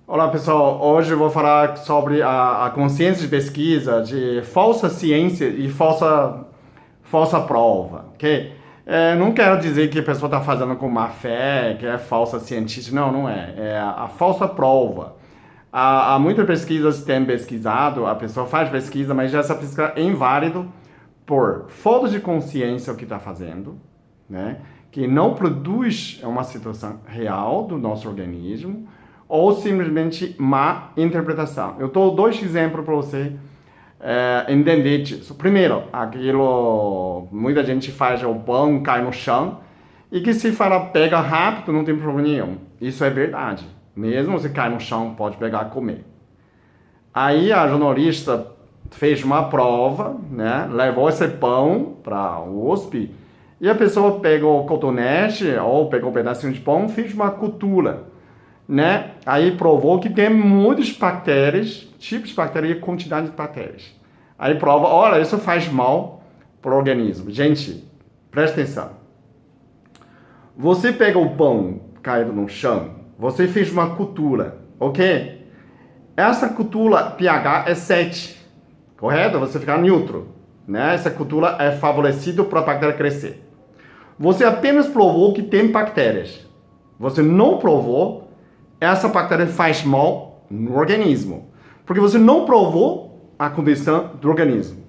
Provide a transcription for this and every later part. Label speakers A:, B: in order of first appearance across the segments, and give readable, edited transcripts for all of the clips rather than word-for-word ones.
A: Olá pessoal, hoje eu vou falar sobre a consciência de pesquisa de falsa ciência e falsa prova, ok? Não quero dizer que a pessoa está fazendo com má fé, que é falsa cientista, não, não é. É a falsa prova. Há muitas pesquisas que têm pesquisado, a pessoa faz pesquisa, mas essa pesquisa é inválido por falta de consciência do que está fazendo, né? Que não produz uma situação real do nosso organismo, ou simplesmente má interpretação. Eu dou dois exemplos para você entender disso. Primeiro, aquilo muita gente faz o pão cai no chão e que se fala pega rápido não tem problema nenhum. Isso é verdade. Mesmo se cai no chão pode pegar e comer. Aí a jornalista fez uma prova, né? Levou esse pão para o USP e a pessoa pegou o cotonete ou pegou um pedacinho de pão e fez uma cultura, né? Aí provou que tem muitas bactérias, tipos de bactérias e quantidade de bactérias. Aí prova, olha, isso faz mal para o organismo. Gente, presta atenção. Você pega o pão caído no chão, você fez uma cultura, ok? Essa cultura pH é 7, correto? Você fica neutro, né? Essa cultura é favorecida para a bactéria crescer. Você apenas provou que tem bactérias. Você não provou essa bactéria faz mal no organismo. Porque você não provou a condição do organismo.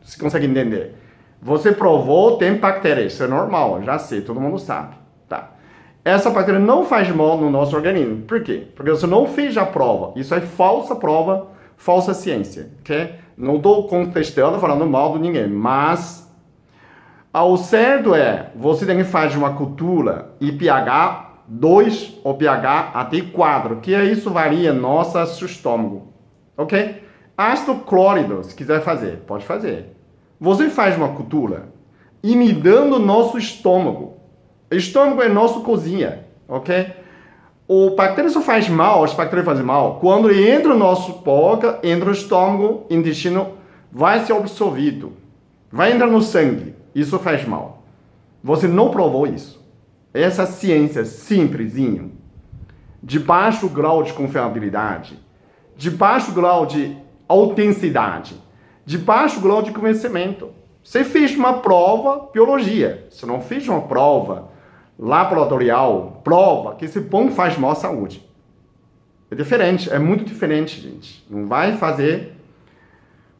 A: Você consegue entender? Você provou, tem bactérias. Isso é normal, já sei, todo mundo sabe. Tá. Essa bactéria não faz mal no nosso organismo. Por quê? Porque você não fez a prova. Isso é falsa prova, falsa ciência. Okay? Não estou contestando, falando mal de ninguém. Mas o certo é, você tem que fazer uma cultura e pH 2 ou pH até 4, que isso varia nosso estômago, ok? Ácido clórido, se quiser fazer, pode fazer. Você faz uma cultura imitando o nosso estômago. O estômago é nossa cozinha, ok? O bactéria só faz mal, as bactérias fazem mal, quando entra no nosso boca, entra no estômago, intestino, vai ser absorvido, vai entrar no sangue, isso faz mal. Você não provou isso. Essa ciência simplesinho, de baixo grau de confiabilidade, de baixo grau de autenticidade, de baixo grau de conhecimento. Você fez uma prova biologia, você não fez uma prova laboratorial, prova que esse pão faz mal à saúde. É diferente, é muito diferente, gente. Não vai fazer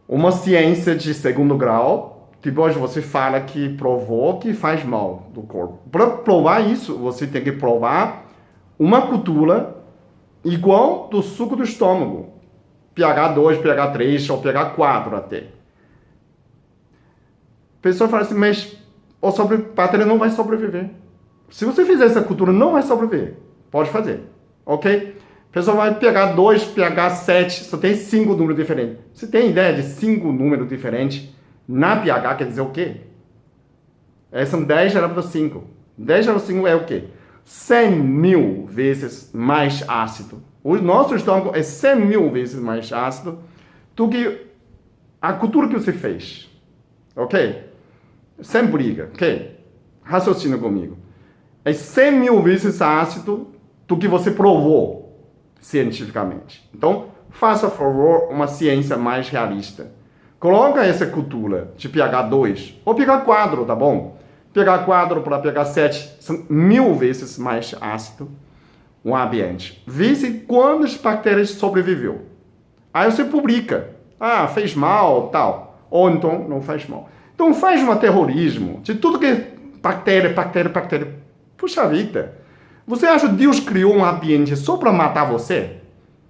A: uma ciência de segundo grau. Depois você fala que provou que faz mal do corpo. Para provar isso, você tem que provar uma cultura igual do suco do estômago. pH 2, pH 3 ou pH 4 até. A pessoa fala assim, mas a bactéria não vai sobreviver. Se você fizer essa cultura, não vai sobreviver. Pode fazer, ok? A pessoa vai pH 2, pH 7, só tem 5 números diferentes. Você tem ideia de 5 números diferentes? Na pH quer dizer o quê? São 10 elevado a 5. 10 elevado a 5 é o quê? 100 mil vezes mais ácido. O nosso estômago é 100 mil vezes mais ácido do que a cultura que você fez. Ok? Sem briga, ok? Raciocina comigo. É 100 mil vezes ácido do que você provou cientificamente. Então, faça, por favor, uma ciência mais realista. Coloca essa cultura de pH 2 ou pH 4, tá bom? pH 4 para pH 7 são 1000 vezes mais ácido o ambiente. Vê se quantas bactérias sobreviveu. Aí você publica. Ah, fez mal, tal. Ou então não faz mal. Então faz um terrorismo de tudo que é bactéria. Puxa vida. Você acha que Deus criou um ambiente só para matar você?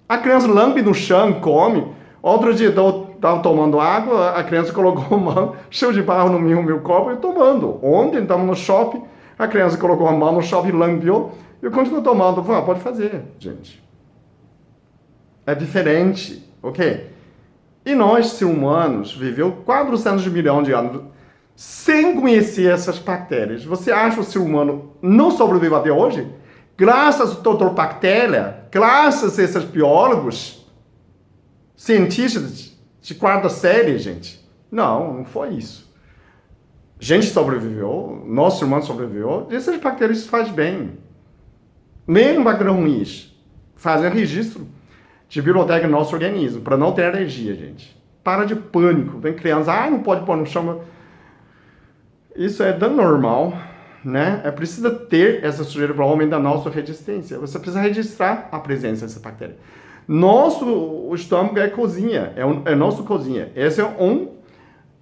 A: A criança lambe no chão, come. Outro dia estava tomando água, a criança colocou a mão, cheio de barro no meu copo e tomando. Ontem estamos no shopping, a criança colocou a mão no shopping, lambeou, e eu continuo tomando. Pode fazer, gente. É diferente, ok? E nós, seres humanos, viveu 400 milhões de anos sem conhecer essas bactérias. Você acha que o ser humano não sobreviveu até hoje? Graças ao doutor Bactéria, graças a esses biólogos, cientistas de quarta série, gente. Não foi isso. Gente sobreviveu, nosso ser humano sobreviveu, e essas bactérias faz bem. Mesmo bactérias ruins, fazem registro de biblioteca no nosso organismo, para não ter alergia, gente. Para de pânico. Vem criança, não pode pôr no chão. Isso é normal, né? É preciso ter essa sujeira para aumentar a nossa resistência. Você precisa registrar a presença dessa bactéria. O estômago é cozinha, é nossa cozinha. Esse é um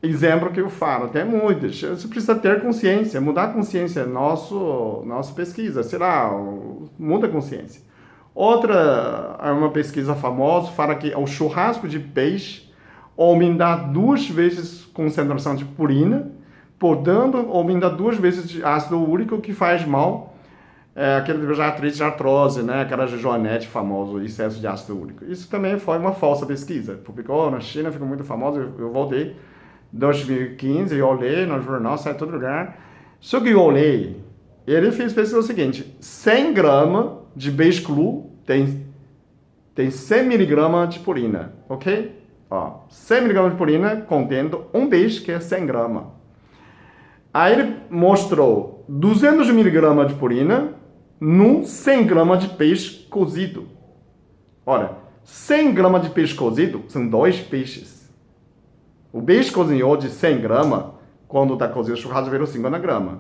A: exemplo que eu falo, tem muitos. Você precisa ter consciência, mudar a consciência, nossa pesquisa, sei lá, muda a consciência. Outra, é uma pesquisa famosa, fala que o churrasco de peixe aumenta 2 vezes a concentração de purina, podendo aumentar 2 vezes de ácido úrico, que faz mal, aquele de artrite de artrose, né? Aquela Joanete famoso, excesso de ácido úrico. Isso também foi uma falsa pesquisa. Publicou na China, ficou muito famoso, eu voltei. 2015, eu olhei no jornal, sai em todo lugar. Só que eu olhei, ele fez pesquisa o seguinte: 100 gramas de peixe cru tem 100 miligramas de purina, ok? 100 miligramas de purina contendo um peixe que é 100 gramas. Aí ele mostrou 200 miligramas de purina num 100 gramas de peixe cozido. Olha, 100 gramas de peixe cozido são 2 peixes. O peixe cozinhou de 100 gramas, quando está cozido o churrasco virou 50 gramas.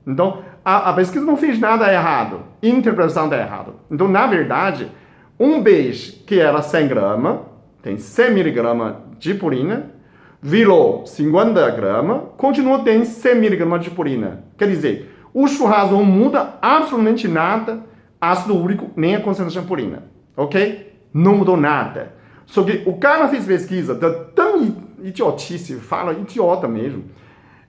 A: Então, a pesquisa não fez nada errado. A interpretação está errada. Então, na verdade, um peixe que era 100 gramas, tem 100 miligramas de purina, virou 50 gramas, continua tendo 100 miligramas de purina. Quer dizer, o churrasco não muda absolutamente nada, ácido úrico, nem a concentração de purina. Ok? Não mudou nada. Só que o cara fez pesquisa, tão idiotice, fala idiota mesmo.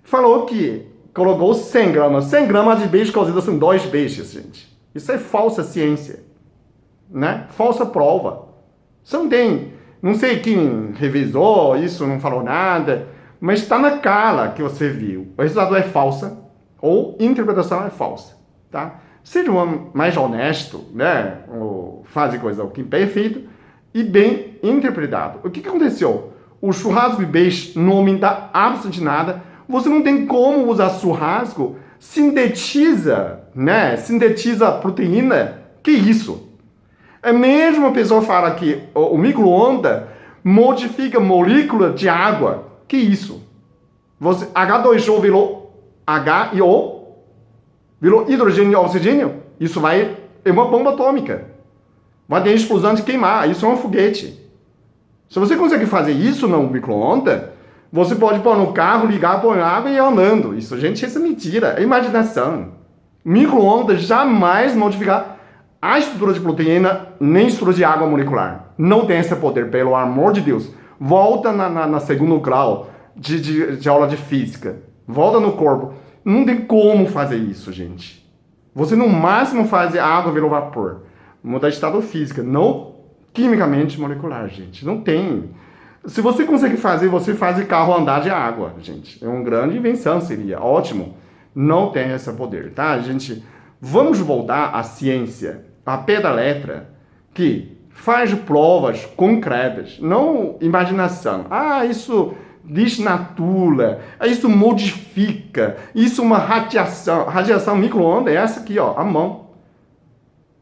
A: Falou que colocou 100 gramas. 100 gramas de peixe cozido são 2 peixes, gente. Isso é falsa ciência, né? Falsa prova. Você não tem, não sei quem revisou isso, não falou nada, mas está na cara que você viu. O resultado é falsa ou a interpretação é falsa, tá? Seja mais honesto, né? Ou faz coisa o que é perfeito e bem interpretado. O que aconteceu? O churrasco de peixe não aumenta absolutamente nada. Você não tem como usar churrasco, sintetiza, né? Sintetiza proteína. Que isso? A mesma pessoa fala que o micro-ondas modifica molécula de água. Que isso? H2O virou H e O, virou hidrogênio e oxigênio. Isso é uma bomba atômica. Vai ter explosão de queimar. Isso é um foguete. Se você consegue fazer isso no micro-ondas, você pode pôr no carro, ligar, pôr água e ir andando. Isso, gente, isso é mentira. É imaginação. Micro-ondas jamais modificar a estrutura de proteína, nem estrutura de água molecular. Não tem esse poder, pelo amor de Deus. Volta na segundo grau de aula de física. Volta no corpo. Não tem como fazer isso, gente. Você, no máximo, faz a água virar vapor. Muda estado físico, não quimicamente molecular, gente. Não tem. Se você consegue fazer, você faz carro andar de água, gente. É uma grande invenção, seria ótimo. Não tem esse poder, tá, gente? Vamos voltar à ciência, a pé da letra, que faz provas concretas, não imaginação. Isso desnatura, isso modifica, isso é uma radiação. Radiação micro-ondas é essa aqui, ó, a mão.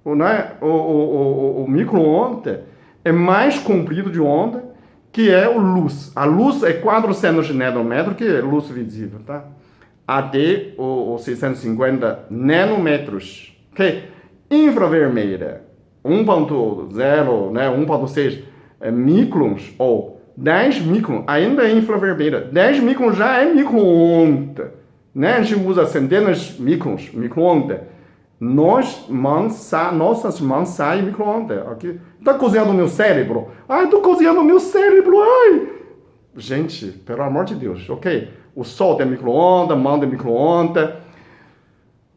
A: O micro-ondas é mais comprido de onda que é o luz. A luz é 400 nanômetros, que é luz visível, tá? Até o 650 nanômetros, que é infravermelha, 1.0, né, 1.6 microns ou 10 microns, ainda é infravermelha. 10 microns já é micro-onda, né? A gente usa centenas de microns, micro-onda. Nossas mãos saem micro-ondas. Está cozinhando o meu cérebro? Estou cozinhando o meu cérebro. Gente, pelo amor de Deus, ok? O sol tem micro-ondas, mão tem micro-ondas,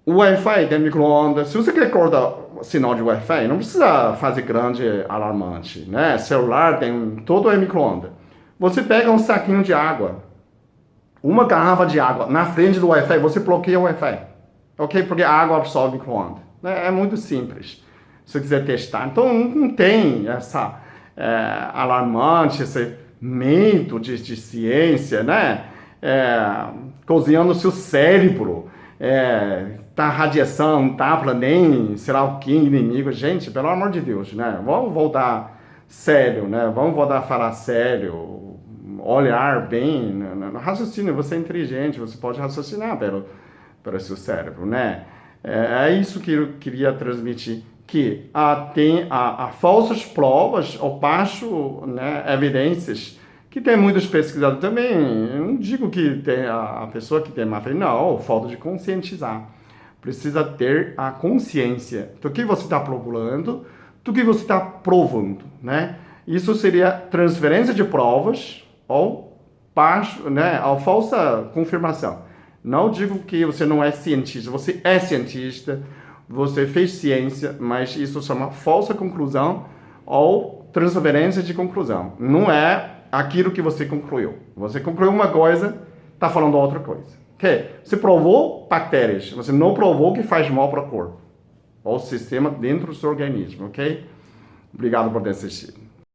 A: o Wi-Fi tem micro-ondas. Se você quer cortar sinal de Wi-Fi, não precisa fazer grande alarmante, né? Celular tem, todo é micro-ondas. Você pega um saquinho de água, uma garrafa de água, na frente do Wi-Fi, você bloqueia o Wi-Fi. Ok? Porque a água absorve micro-ondas. É muito simples, se você quiser testar. Então, não tem essa alarmante, esse medo de ciência, né? Cozinhando o seu cérebro. tá radiação, tá para nem será o que inimigo. Gente, pelo amor de Deus, né? Vamos voltar sério, né? Vamos voltar a falar sério, olhar bem no raciocínio. Você é inteligente, você pode raciocinar pelo seu cérebro, né? É isso que eu queria transmitir, que tem falsas provas ou baixo, né, evidências, que tem muitos pesquisadores também. Eu não digo que tem a pessoa que tem má fé, não, falta de conscientizar. Precisa ter a consciência do que você está procurando, do que você está provando, né? Isso seria transferência de provas ou baixo, né, ou falsa confirmação. Não digo que você não é cientista, você é cientista, você fez ciência, mas isso chama falsa conclusão ou transferência de conclusão. Não é aquilo que você concluiu. Você concluiu uma coisa, está falando outra coisa. Okay? Você provou bactérias, você não provou que faz mal para o corpo ou sistema dentro do seu organismo, ok? Obrigado por ter assistido.